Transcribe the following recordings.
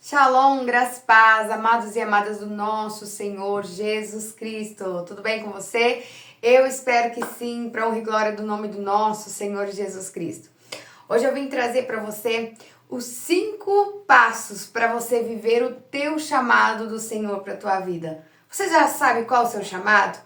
Shalom, graça e paz, amados e amadas do nosso Senhor Jesus Cristo. Tudo bem com você? Eu espero que sim, para honra e glória do nome do nosso Senhor Jesus Cristo. Hoje eu vim trazer para você os 5 passos para você viver o teu chamado do Senhor para a tua vida. Você já sabe qual é o seu chamado?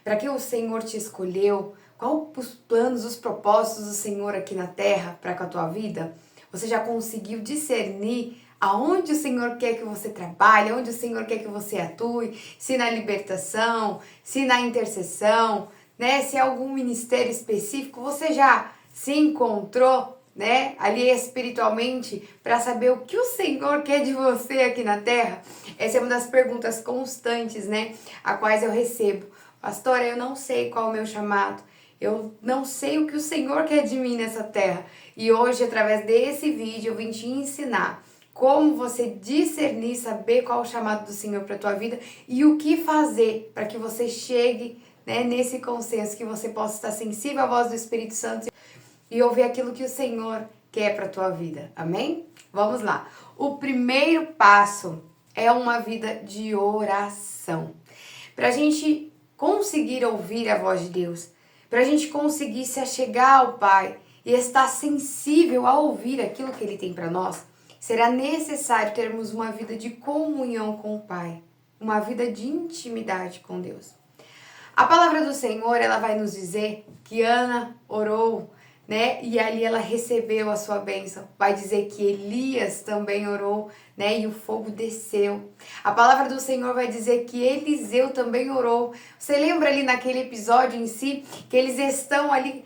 Para que o Senhor te escolheu? Qual os planos, os propósitos do Senhor aqui na terra para com a tua vida? Você já conseguiu discernir aonde o Senhor quer que você trabalhe, onde o Senhor quer que você atue, se na libertação, se na intercessão, né? Se é algum ministério específico, você já se encontrou, né, ali espiritualmente para saber o que o Senhor quer de você aqui na terra? Essa é uma das perguntas constantes, né, a quais eu recebo. Pastora, eu não sei qual é o meu chamado. Eu não sei o que o Senhor quer de mim nessa terra. E hoje, através desse vídeo, eu vim te ensinar como você discernir, saber qual é o chamado do Senhor para a tua vida e o que fazer para que você chegue, né, nesse consenso, que você possa estar sensível à voz do Espírito Santo e ouvir aquilo que o Senhor quer para a tua vida. Amém? Vamos lá. O primeiro passo é uma vida de oração. Para a gente conseguir ouvir a voz de Deus, para a gente conseguir se achegar ao Pai e estar sensível a ouvir aquilo que Ele tem para nós, será necessário termos uma vida de comunhão com o Pai, uma vida de intimidade com Deus. A palavra do Senhor, ela vai nos dizer que Ana orou, né? E ali ela recebeu a sua bênção. Vai dizer que Elias também orou, né? E o fogo desceu. A palavra do Senhor vai dizer que Eliseu também orou. Você lembra ali naquele episódio em si, que eles estão ali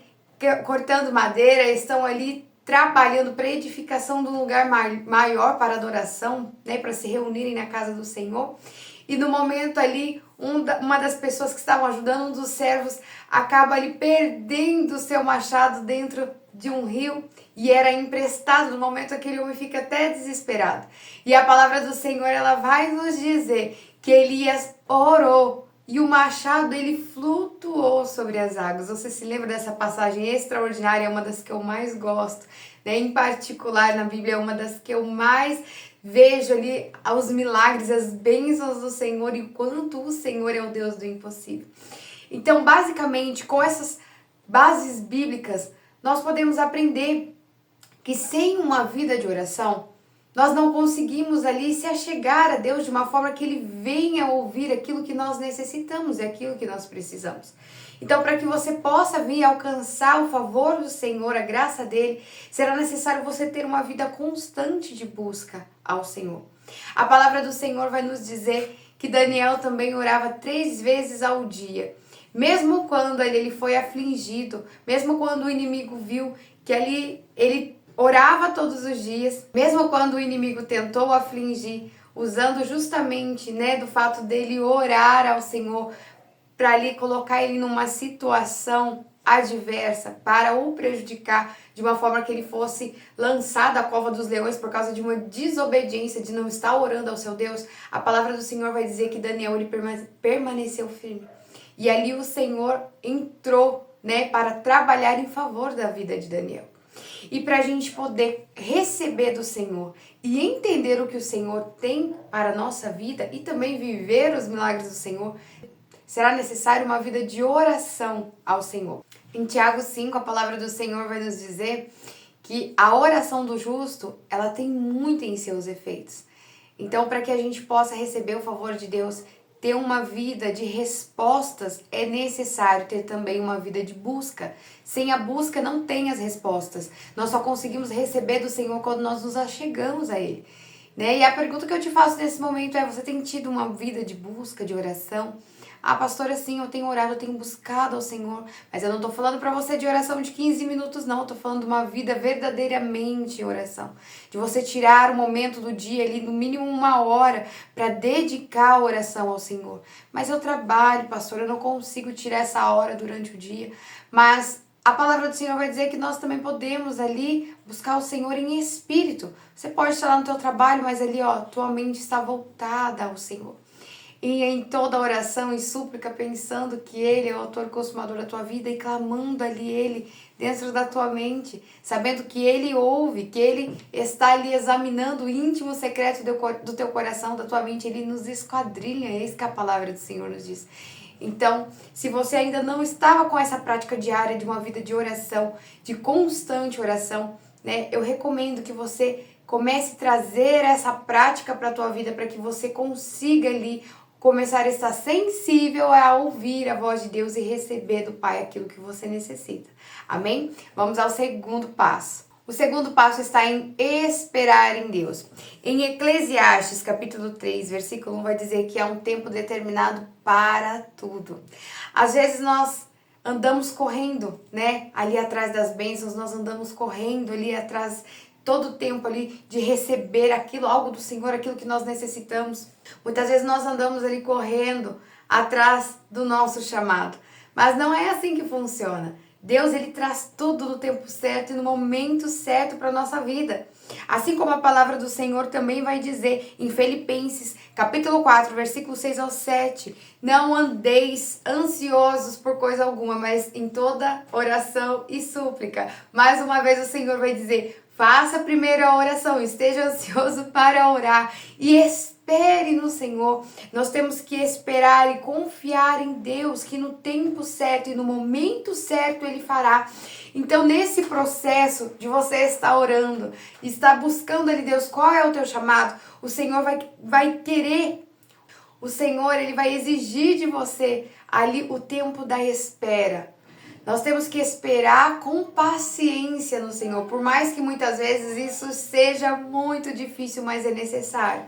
cortando madeira, estão ali trabalhando para edificação de um lugar maior para adoração, né? Para se reunirem na casa do Senhor. E no momento ali, uma das pessoas que estavam ajudando, um dos servos, acaba ali perdendo o seu machado dentro de um rio e era emprestado. No momento aquele homem fica até desesperado. E a palavra do Senhor, ela vai nos dizer que Elias orou e o machado dele flutuou sobre as águas. Você se lembra dessa passagem extraordinária? É uma das que eu mais gosto, né? Em particular na Bíblia é uma das que eu mais vejo ali os milagres, as bênçãos do Senhor e o quanto o Senhor é o Deus do impossível. Então, basicamente, com essas bases bíblicas, nós podemos aprender que sem uma vida de oração, nós não conseguimos ali se achegar a Deus de uma forma que Ele venha ouvir aquilo que nós necessitamos e aquilo que nós precisamos. Então, para que você possa vir alcançar o favor do Senhor, a graça dele, será necessário você ter uma vida constante de busca ao Senhor. A palavra do Senhor vai nos dizer que Daniel também orava 3 vezes ao dia. Mesmo quando ele foi afligido, mesmo quando o inimigo viu que ali ele orava todos os dias, mesmo quando o inimigo tentou afligir, usando justamente, né, do fato dele orar ao Senhor, para ali colocar ele numa situação adversa, para o prejudicar de uma forma que ele fosse lançado à cova dos leões por causa de uma desobediência, de não estar orando ao seu Deus. A palavra do Senhor vai dizer que Daniel ele permaneceu firme. E ali o Senhor entrou, né, para trabalhar em favor da vida de Daniel. E para a gente poder receber do Senhor e entender o que o Senhor tem para a nossa vida e também viver os milagres do Senhor, será necessário uma vida de oração ao Senhor. Em Tiago 5, a palavra do Senhor vai nos dizer que a oração do justo, ela tem muito em seus efeitos. Então, para que a gente possa receber o favor de Deus, ter uma vida de respostas, é necessário ter também uma vida de busca. Sem a busca não tem as respostas. Nós só conseguimos receber do Senhor quando nós nos achegamos a Ele, né? E a pergunta que eu te faço nesse momento é: você tem tido uma vida de busca, de oração? Ah, pastora, sim, eu tenho orado, eu tenho buscado ao Senhor, mas eu não tô falando para você de oração de 15 minutos, não. Eu tô falando de uma vida verdadeiramente em oração. De você tirar um momento do dia ali, no mínimo 1 hora, para dedicar a oração ao Senhor. Mas eu trabalho, pastor, eu não consigo tirar essa hora durante o dia. Mas a palavra do Senhor vai dizer que nós também podemos ali buscar o Senhor em espírito. Você pode estar lá no teu trabalho, mas ali, ó, tua mente está voltada ao Senhor. E em toda oração e súplica, pensando que Ele é o autor e consumador da tua vida e clamando ali Ele dentro da tua mente, sabendo que Ele ouve, que Ele está ali examinando o íntimo secreto do teu coração, da tua mente. Ele nos esquadrilha, é isso que a palavra do Senhor nos diz. Então, se você ainda não estava com essa prática diária de uma vida de oração, de constante oração, né, eu recomendo que você comece a trazer essa prática para a tua vida, para que você consiga ali começar a estar sensível a ouvir a voz de Deus e receber do Pai aquilo que você necessita. Amém? Vamos ao segundo passo. O segundo passo está em esperar em Deus. Em Eclesiastes, capítulo 3, versículo 1, vai dizer que há um tempo determinado para tudo. Às vezes nós andamos correndo, né? Ali atrás das bênçãos, nós andamos correndo ali atrás todo o tempo ali de receber aquilo, algo do Senhor, aquilo que nós necessitamos. Muitas vezes nós andamos ali correndo atrás do nosso chamado, mas não é assim que funciona. Deus, ele traz tudo no tempo certo e no momento certo para a nossa vida. Assim como a palavra do Senhor também vai dizer em Filipenses, capítulo 4, versículo 6 ao 7, não andeis ansiosos por coisa alguma, mas em toda oração e súplica. Mais uma vez o Senhor vai dizer, faça primeiro a oração, esteja ansioso para orar e espere no Senhor. Nós temos que esperar e confiar em Deus, que no tempo certo e no momento certo Ele fará. Então, nesse processo de você estar orando, estar buscando ali Deus, qual é o teu chamado, o Senhor vai querer, o Senhor ele vai exigir de você ali o tempo da espera. Nós temos que esperar com paciência no Senhor, por mais que muitas vezes isso seja muito difícil, mas é necessário.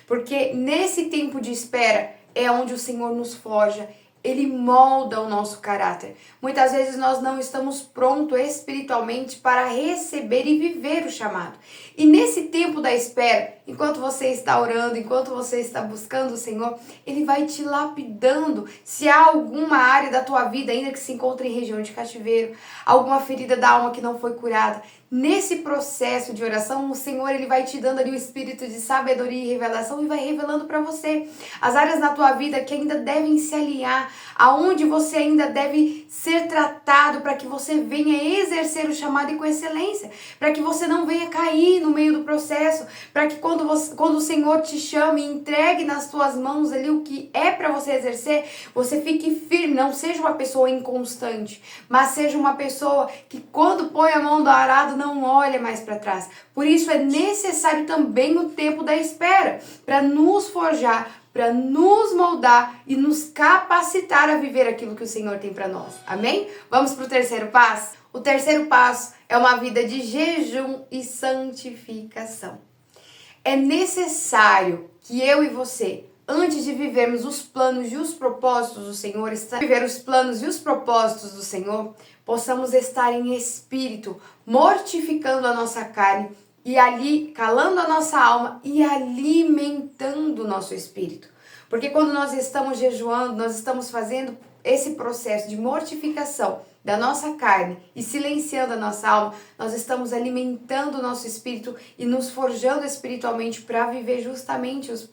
Porque nesse tempo de espera é onde o Senhor nos forja, Ele molda o nosso caráter. Muitas vezes nós não estamos prontos espiritualmente para receber e viver o chamado. E nesse tempo da espera, enquanto você está orando, enquanto você está buscando o Senhor, Ele vai te lapidando. Se há alguma área da tua vida ainda que se encontra em região de cativeiro, alguma ferida da alma que não foi curada, nesse processo de oração, o Senhor ele vai te dando ali o espírito de sabedoria e revelação e vai revelando para você as áreas na tua vida que ainda devem se alinhar, aonde você ainda deve ser tratado para que você venha exercer o chamado e com excelência, para que você não venha cair no meio do processo, para que quando o Senhor te chame e entregue nas tuas mãos ali o que é para você exercer, você fique firme, não seja uma pessoa inconstante, mas seja uma pessoa que quando põe a mão do arado não olha mais para trás. Por isso é necessário também o tempo da espera, para nos forjar, para nos moldar e nos capacitar a viver aquilo que o Senhor tem para nós. Amém? Vamos para o terceiro passo? O terceiro passo é uma vida de jejum e santificação. É necessário que eu e você, antes de vivermos os planos e os propósitos do Senhor, viver os planos e os propósitos do Senhor, possamos estar em espírito, mortificando a nossa carne e ali calando a nossa alma e alimentando o nosso espírito. Porque quando nós estamos jejuando, nós estamos fazendo esse processo de mortificação da nossa carne e silenciando a nossa alma, nós estamos alimentando o nosso espírito e nos forjando espiritualmente para viver justamente os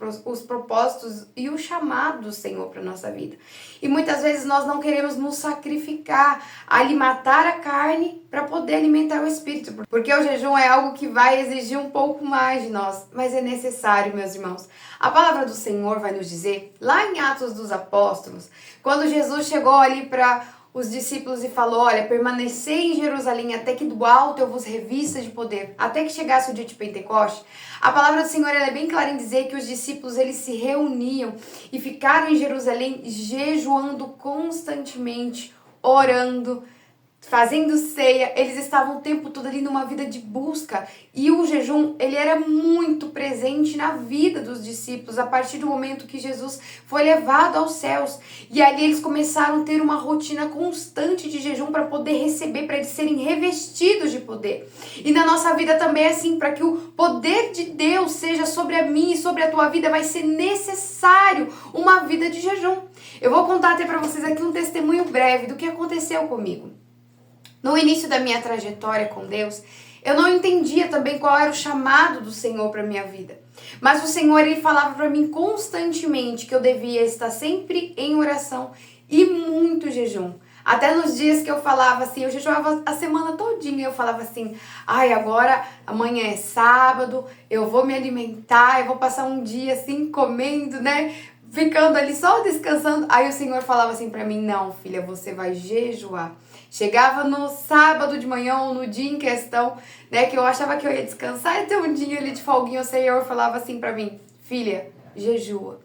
propósitos e o chamado do Senhor para a nossa vida. E muitas vezes nós não queremos nos sacrificar, ali matar a carne para poder alimentar o espírito, porque o jejum é algo que vai exigir um pouco mais de nós, mas é necessário, meus irmãos. A palavra do Senhor vai nos dizer, lá em Atos dos Apóstolos, quando Jesus chegou ali para os discípulos e falou, olha, permanecei em Jerusalém até que do alto eu vos revista de poder, até que chegasse o dia de Pentecoste. A palavra do Senhor ela é bem clara em dizer que os discípulos eles se reuniam e ficaram em Jerusalém jejuando constantemente, orando, fazendo ceia, eles estavam o tempo todo ali numa vida de busca e o jejum, ele era muito presente na vida dos discípulos a partir do momento que Jesus foi levado aos céus e ali eles começaram a ter uma rotina constante de jejum para poder receber, para eles serem revestidos de poder. E na nossa vida também é assim, para que o poder de Deus seja sobre a mim e sobre a tua vida, vai ser necessário uma vida de jejum. Eu vou contar até para vocês aqui um testemunho breve do que aconteceu comigo. No início da minha trajetória com Deus, eu não entendia também qual era o chamado do Senhor para minha vida. Mas o Senhor ele falava para mim constantemente que eu devia estar sempre em oração e muito jejum. Até nos dias que eu falava assim, eu jejuava a semana todinha, eu falava assim, ai, agora amanhã é sábado, eu vou me alimentar, eu vou passar um dia assim, comendo, né? Ficando ali só descansando. Aí o Senhor falava assim pra mim, não, filha, você vai jejuar. Chegava no sábado de manhã ou no dia em questão, né, que eu achava que eu ia descansar e ter um dia ali de folguinha, o Senhor falava assim pra mim, filha, jejua.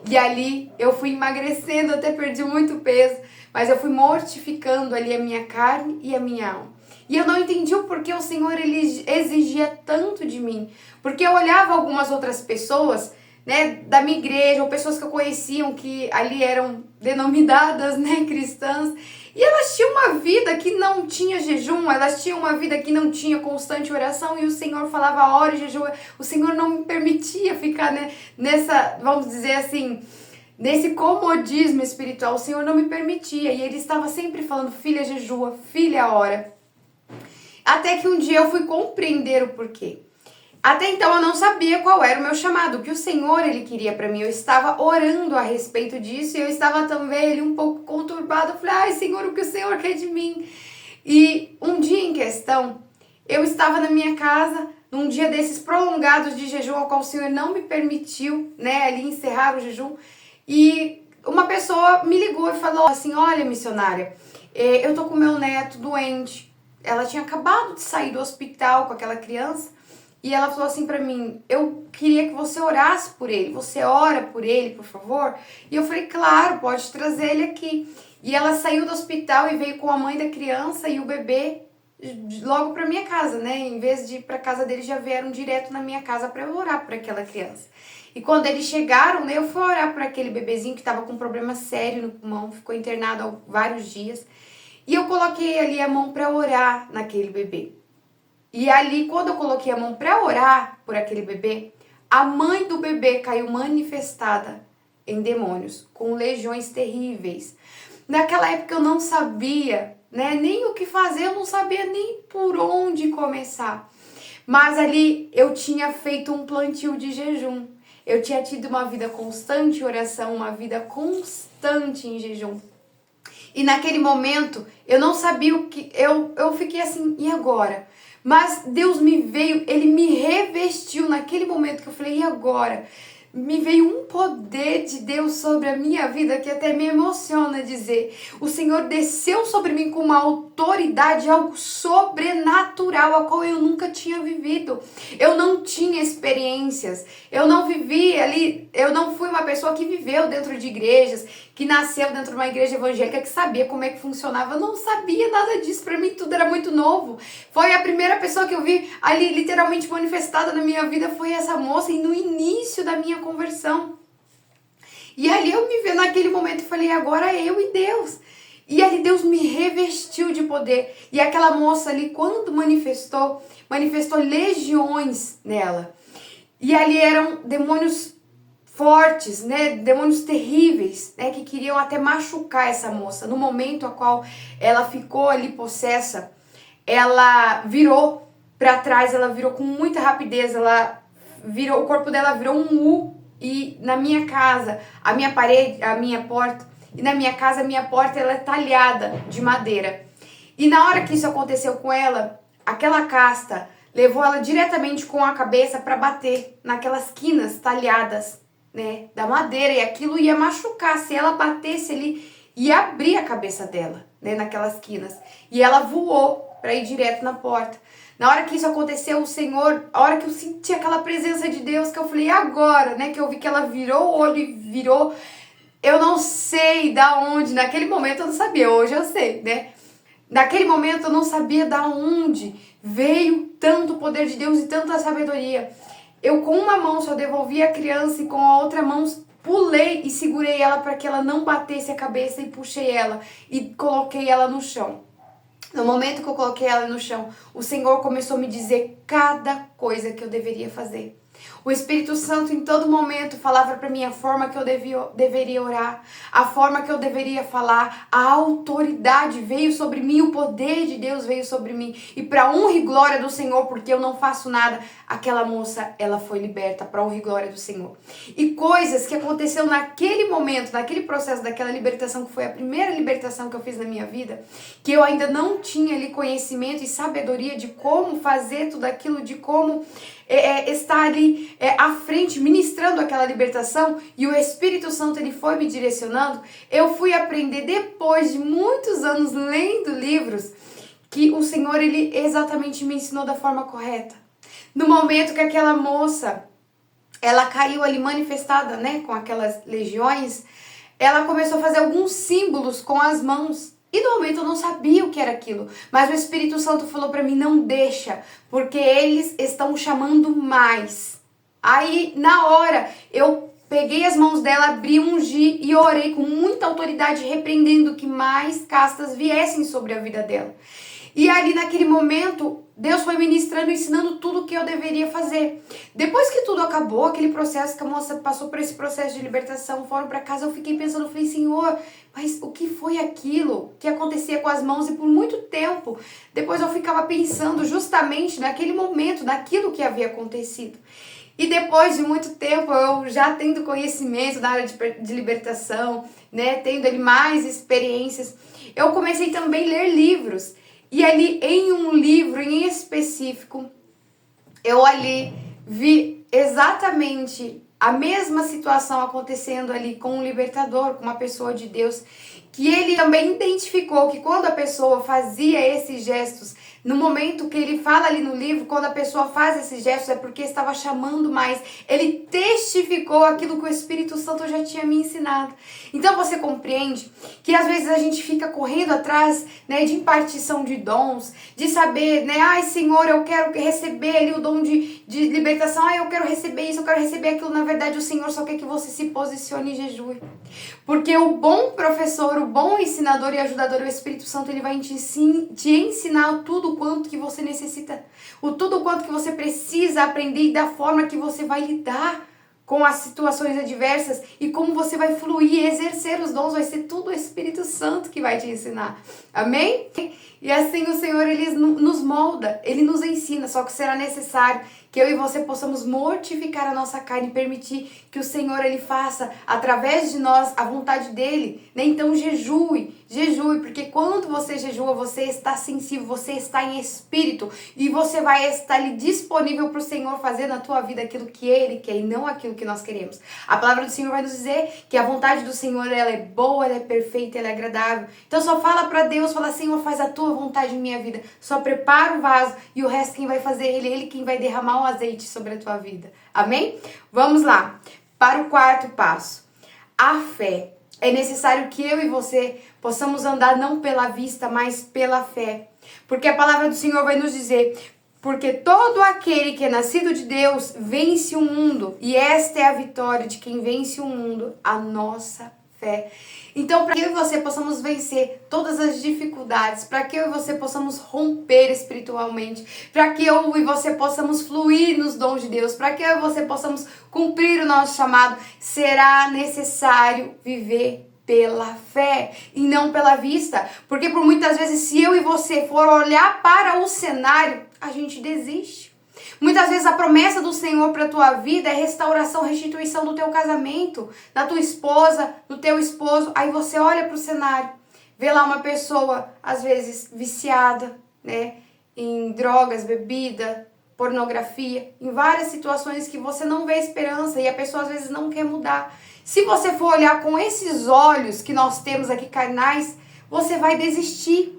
E ali eu fui emagrecendo, até perdi muito peso, mas eu fui mortificando ali a minha carne e a minha alma. E eu não entendi o porquê o Senhor ele exigia tanto de mim. Porque eu olhava algumas outras pessoas, né, da minha igreja, ou pessoas que eu conheciam que ali eram denominadas, né, cristãs, e elas tinham uma vida que não tinha jejum, elas tinham uma vida que não tinha constante oração, e o Senhor falava ora e jejum. O Senhor não me permitia ficar, né, nessa, vamos dizer assim, nesse comodismo espiritual. O Senhor não me permitia, e Ele estava sempre falando, filha, jejua, filha, ora. Até que um dia eu fui compreender o porquê. Até então eu não sabia qual era o meu chamado, o que o Senhor ele queria para mim. Eu estava orando a respeito disso e eu estava também ali um pouco conturbada. Eu falei, ai Senhor, o que o Senhor quer de mim? E um dia em questão, eu estava na minha casa, num dia desses prolongados de jejum, ao qual o Senhor não me permitiu, né, ali encerrar o jejum. E uma pessoa me ligou e falou assim, olha missionária, eu tô com meu neto doente. Ela tinha acabado de sair do hospital com aquela criança. E ela falou assim pra mim, eu queria que você orasse por ele, você ora por ele, por favor? E eu falei, claro, pode trazer ele aqui. E ela saiu do hospital e veio com a mãe da criança e o bebê logo pra minha casa, né? Em vez de ir pra casa deles, já vieram direto na minha casa pra eu orar por aquela criança. E quando eles chegaram, né, eu fui orar por aquele bebezinho que tava com um problema sério no pulmão, ficou internado há vários dias. E eu coloquei ali a mão pra orar naquele bebê. E ali, quando eu coloquei a mão para orar por aquele bebê, a mãe do bebê caiu manifestada em demônios, com legiões terríveis. Naquela época eu não sabia, né, nem o que fazer, eu não sabia nem por onde começar. Mas ali eu tinha feito um plantio de jejum. Eu tinha tido uma vida constante em oração, uma vida constante em jejum. E naquele momento eu não sabia o que, eu fiquei assim, e agora? Mas Deus me veio, Ele me revestiu naquele momento que eu falei, e agora? Me veio um poder de Deus sobre a minha vida que até me emociona dizer. O Senhor desceu sobre mim com uma autoridade, algo sobrenatural, a qual eu nunca tinha vivido. Eu não tinha experiências, eu não vivi ali, eu não fui uma pessoa que viveu dentro de igrejas, que nasceu dentro de uma igreja evangélica, que sabia como é que funcionava. Eu não sabia nada disso, pra mim tudo era muito novo. Foi a primeira pessoa que eu vi ali literalmente manifestada na minha vida, foi essa moça, e no início da minha conversão. E ali eu me vi naquele momento e falei, agora eu e Deus. E ali Deus me revestiu de poder. E aquela moça ali, quando manifestou legiões nela. E ali eram demônios fortes, né, demônios terríveis, né, que queriam até machucar essa moça. No momento a qual ela ficou ali possessa, ela virou para trás, ela virou com muita rapidez, ela virou, o corpo dela virou um U. E na minha casa, a minha parede, a minha porta, e na minha casa a minha porta ela é talhada de madeira. E na hora que isso aconteceu com ela, aquela casta levou ela diretamente com a cabeça para bater naquelas quinas talhadas, né, da madeira, e aquilo ia machucar. Se ela batesse ali, ia abrir a cabeça dela, né, naquelas quinas. E ela voou para ir direto na porta. Na hora que isso aconteceu, o Senhor, a hora que eu senti aquela presença de Deus, que eu falei, agora, né, que eu vi que ela virou o olho e virou, eu não sei da onde, naquele momento eu não sabia, hoje eu sei, né? Naquele momento eu não sabia da onde veio tanto poder de Deus e tanta sabedoria. Eu com uma mão só devolvi a criança e com a outra mão pulei e segurei ela para que ela não batesse a cabeça e puxei ela e coloquei ela no chão. No momento que eu coloquei ela no chão, o Senhor começou a me dizer cada coisa que eu deveria fazer. O Espírito Santo em todo momento falava para mim a forma que eu deveria orar, a forma que eu deveria falar, a autoridade veio sobre mim, o poder de Deus veio sobre mim. E para honra e glória do Senhor, porque eu não faço nada, aquela moça, ela foi liberta para honra e glória do Senhor. E coisas que aconteceram naquele momento, naquele processo daquela libertação, que foi a primeira libertação que eu fiz na minha vida, que eu ainda não tinha ali conhecimento e sabedoria de como fazer tudo aquilo, de como estar ali à frente, ministrando aquela libertação, e o Espírito Santo ele foi me direcionando. Eu fui aprender depois de muitos anos lendo livros, que o Senhor ele exatamente me ensinou da forma correta. No momento que aquela moça, ela caiu ali manifestada, né, com aquelas legiões, ela começou a fazer alguns símbolos com as mãos. E no momento eu não sabia o que era aquilo, mas o Espírito Santo falou para mim, não deixa, porque eles estão chamando mais. Aí na hora eu peguei as mãos dela, abri, ungi e orei com muita autoridade, repreendendo que mais castas viessem sobre a vida dela. E ali naquele momento, Deus foi ministrando, ensinando tudo o que eu deveria fazer. Depois que tudo acabou, aquele processo que a moça passou por esse processo de libertação, foram para casa, eu fiquei pensando, eu falei, Senhor, mas o que foi aquilo que acontecia com as mãos? E por muito tempo, depois eu ficava pensando justamente naquele momento, naquilo que havia acontecido. E depois de muito tempo, eu já tendo conhecimento da área de libertação, né, tendo ali mais experiências, eu comecei também a ler livros. E ali em um livro em específico, eu ali vi exatamente a mesma situação acontecendo ali com um libertador, com uma pessoa de Deus, que ele também identificou que quando a pessoa fazia esses gestos, no momento que ele fala ali no livro, quando a pessoa faz esses gestos é porque estava chamando mais. Ele testificou aquilo que o Espírito Santo já tinha me ensinado. Então você compreende que às vezes a gente fica correndo atrás, né, de impartição de dons, de saber, né, ai Senhor, eu quero receber ali o dom de libertação, ai eu quero receber isso, eu quero receber aquilo. Na verdade o Senhor só quer que você se posicione e jejue. Porque o bom professor, o bom ensinador e ajudador, o Espírito Santo, ele vai te ensinar tudo quanto que você necessita, o tudo quanto que você precisa aprender e da forma que você vai lidar com as situações adversas e como você vai fluir e exercer os dons, vai ser tudo o Espírito Santo que vai te ensinar. Amém? E assim o Senhor, ele nos molda, ele nos ensina, só que será necessário que eu e você possamos mortificar a nossa carne e permitir que o Senhor, ele faça através de nós a vontade dele, né? Então jejue, porque quando você jejua, você está sensível, você está em espírito e você vai estar ali disponível para o Senhor fazer na tua vida aquilo que ele quer e não aquilo que nós queremos. A palavra do Senhor vai nos dizer que a vontade do Senhor, ela é boa, ela é perfeita, ela é agradável. Então só fala para Deus, fala, Senhor, faz a tua vontade em minha vida. Só prepara o vaso e o resto quem vai fazer ele quem vai derramar o azeite sobre a tua vida. Amém? Vamos lá. Para o quarto passo. A fé. É necessário que eu e você possamos andar não pela vista, mas pela fé. Porque a palavra do Senhor vai nos dizer, porque todo aquele que é nascido de Deus vence o mundo. E esta é a vitória de quem vence o mundo, a nossa fé. Então, para que eu e você possamos vencer todas as dificuldades, para que eu e você possamos romper espiritualmente, para que eu e você possamos fluir nos dons de Deus, para que eu e você possamos cumprir o nosso chamado, será necessário viver pela fé e não pela vista. Porque por muitas vezes, se eu e você for olhar para o cenário, a gente desiste. Muitas vezes a promessa do Senhor para a tua vida é restauração, restituição do teu casamento, da tua esposa, do teu esposo. Aí você olha para o cenário, vê lá uma pessoa, às vezes, viciada, né, em drogas, bebida, pornografia, em várias situações que você não vê esperança e a pessoa às vezes não quer mudar. Se você for olhar com esses olhos que nós temos aqui carnais, você vai desistir.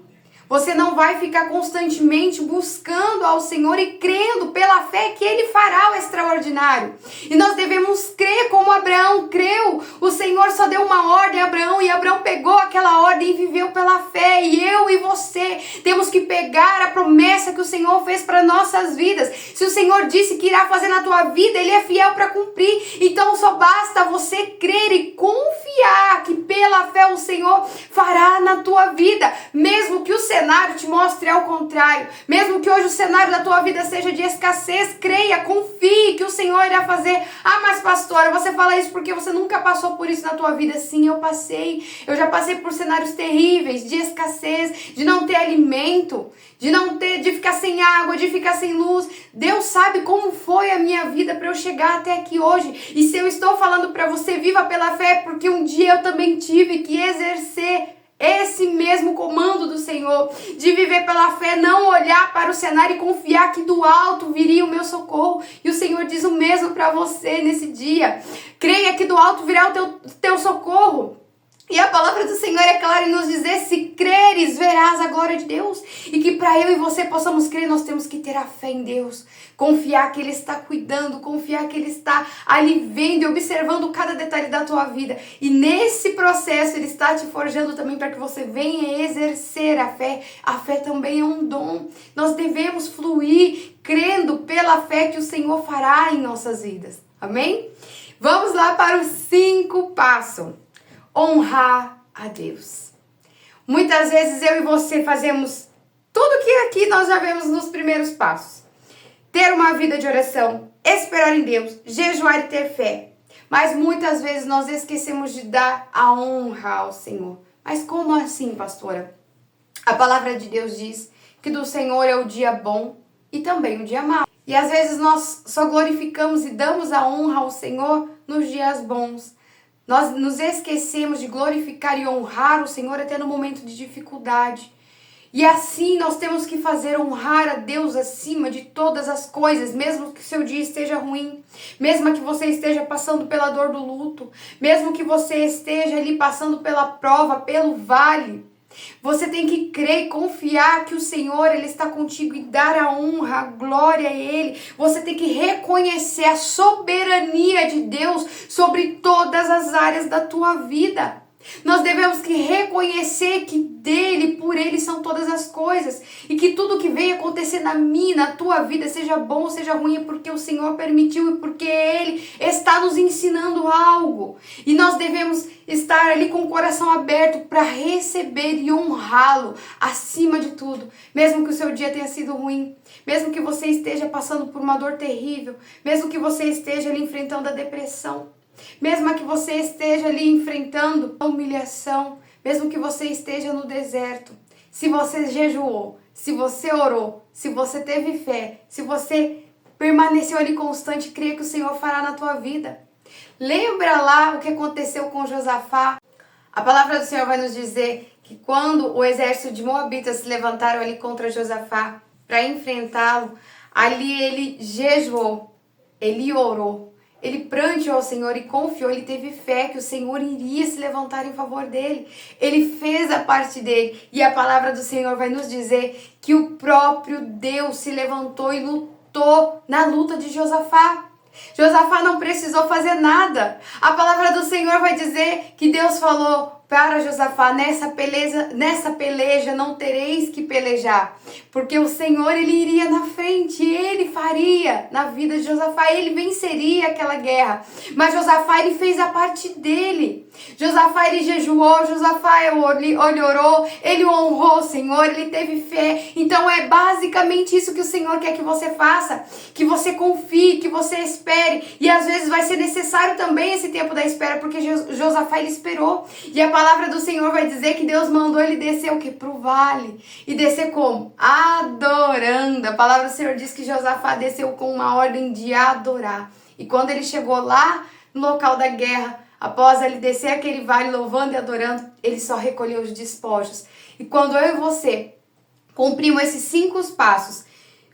Você não vai ficar constantemente buscando ao Senhor e crendo pela fé que Ele fará o extraordinário. E nós devemos crer como Abraão creu. O Senhor só deu uma ordem a Abraão e Abraão pegou aquela ordem e viveu pela fé. E eu e você temos que pegar a promessa que o Senhor fez para nossas vidas. Se o Senhor disse que irá fazer na tua vida, Ele é fiel para cumprir. Então só basta você crer e confiar confiar que pela fé o Senhor fará na tua vida, mesmo que o cenário te mostre ao contrário, mesmo que hoje o cenário da tua vida seja de escassez, creia, confie que o Senhor irá fazer. Ah, mas pastora, você fala isso porque você nunca passou por isso na tua vida. Sim, eu passei. Eu já passei por cenários terríveis, de escassez, de não ter alimento, de ficar sem água, de ficar sem luz. Deus sabe como foi a minha vida para eu chegar até aqui hoje. E se eu estou falando para você, viva pela fé, porque um dia eu também tive que exercer esse mesmo comando do Senhor, de viver pela fé, não olhar para o cenário e confiar que do alto viria o meu socorro. E o Senhor diz o mesmo para você nesse dia. Creia que do alto virá o teu socorro. E a palavra do Senhor é clara em nos dizer: se creres, verás a glória de Deus. E que para eu e você possamos crer, nós temos que ter a fé em Deus. Confiar que Ele está cuidando, confiar que Ele está ali vendo e observando cada detalhe da tua vida. E nesse processo Ele está te forjando também para que você venha exercer a fé. A fé também é um dom. Nós devemos fluir crendo pela fé que o Senhor fará em nossas vidas. Amém? Vamos lá para os 5 passos. Honrar a Deus. Muitas vezes eu e você fazemos tudo que aqui nós já vemos nos primeiros passos. Ter uma vida de oração, esperar em Deus, jejuar e ter fé. Mas muitas vezes nós esquecemos de dar a honra ao Senhor. Mas como assim, pastora? A palavra de Deus diz que do Senhor é o dia bom e também o dia mau. E às vezes nós só glorificamos e damos a honra ao Senhor nos dias bons. Nós nos esquecemos de glorificar e honrar o Senhor até no momento de dificuldade. E assim nós temos que fazer honrar a Deus acima de todas as coisas, mesmo que seu dia esteja ruim, mesmo que você esteja passando pela dor do luto, mesmo que você esteja ali passando pela prova, pelo vale. Você tem que crer e confiar que o Senhor, Ele está contigo e dar a honra, a glória a Ele. Você tem que reconhecer a soberania de Deus sobre todas as áreas da tua vida. Nós devemos que reconhecer que dele, por ele são todas as coisas, e que tudo que vem acontecer na minha, na tua vida, seja bom ou seja ruim, é porque o Senhor permitiu e porque ele está nos ensinando algo. E nós devemos estar ali com o coração aberto para receber e honrá-lo acima de tudo, mesmo que o seu dia tenha sido ruim, mesmo que você esteja passando por uma dor terrível, mesmo que você esteja ali enfrentando a depressão, mesmo que você esteja ali enfrentando a humilhação, mesmo que você esteja no deserto, se você jejuou, se você orou, se você teve fé, se você permaneceu ali constante, creia que o Senhor fará na tua vida. Lembra lá o que aconteceu com Josafá? A palavra do Senhor vai nos dizer que quando o exército de Moabitas se levantaram ali contra Josafá para enfrentá-lo, ali ele jejuou, ele orou. Ele pranteou ao Senhor e confiou, ele teve fé que o Senhor iria se levantar em favor dele. Ele fez a parte dele. E a palavra do Senhor vai nos dizer que o próprio Deus se levantou e lutou na luta de Josafá. Josafá não precisou fazer nada. A palavra do Senhor vai dizer que Deus falou para Josafá: nessa peleja não tereis que pelejar, porque o Senhor, ele iria na frente, ele faria na vida de Josafá, ele venceria aquela guerra. Mas Josafá, ele fez a parte dele. Josafá, ele jejuou, Josafá, ele orou, ele honrou o Senhor, ele teve fé. Então é basicamente isso que o Senhor quer que você faça, que você confie, que você espere. E às vezes vai ser necessário também esse tempo da espera, porque Josafá, ele esperou. E a palavra do Senhor vai dizer que Deus mandou ele descer o quê? Pro vale. E descer como? Adorando. A palavra do Senhor diz que Josafá desceu com uma ordem de adorar. E quando ele chegou lá no local da guerra, após ele descer aquele vale louvando e adorando, ele só recolheu os despojos. E quando eu e você cumprimos esses 5 passos,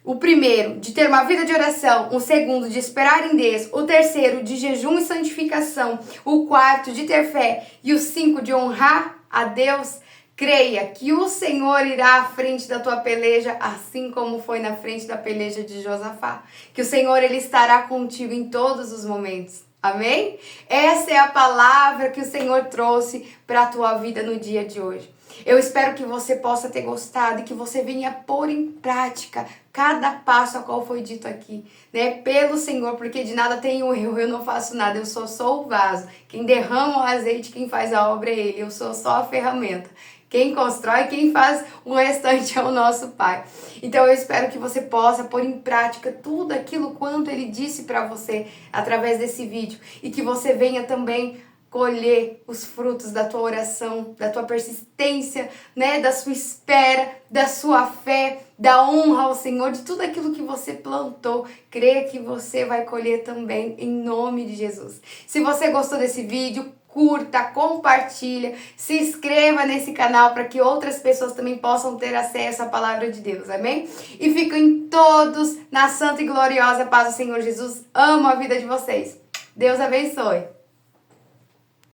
o primeiro, de ter uma vida de oração. O segundo, de esperar em Deus. O terceiro, de jejum e santificação. O quarto, de ter fé. E o 5, de honrar a Deus. Creia que o Senhor irá à frente da tua peleja, assim como foi na frente da peleja de Josafá. Que o Senhor, ele estará contigo em todos os momentos. Amém? Essa é a palavra que o Senhor trouxe para a tua vida no dia de hoje. Eu espero que você possa ter gostado e que você venha pôr em prática cada passo a qual foi dito aqui, né? Pelo Senhor, porque de nada tenho eu não faço nada, eu sou o vaso. Quem derrama o azeite, quem faz a obra é Ele, eu sou só a ferramenta. Quem constrói, quem faz o restante é o nosso Pai. Então eu espero que você possa pôr em prática tudo aquilo quanto Ele disse para você através desse vídeo e que você venha também colher os frutos da tua oração, da tua persistência, né, da sua espera, da sua fé, da honra ao Senhor, de tudo aquilo que você plantou. Creia que você vai colher também em nome de Jesus. Se você gostou desse vídeo, curta, compartilha, se inscreva nesse canal para que outras pessoas também possam ter acesso à palavra de Deus, amém? E fiquem todos na santa e gloriosa paz do Senhor Jesus. Amo a vida de vocês. Deus abençoe.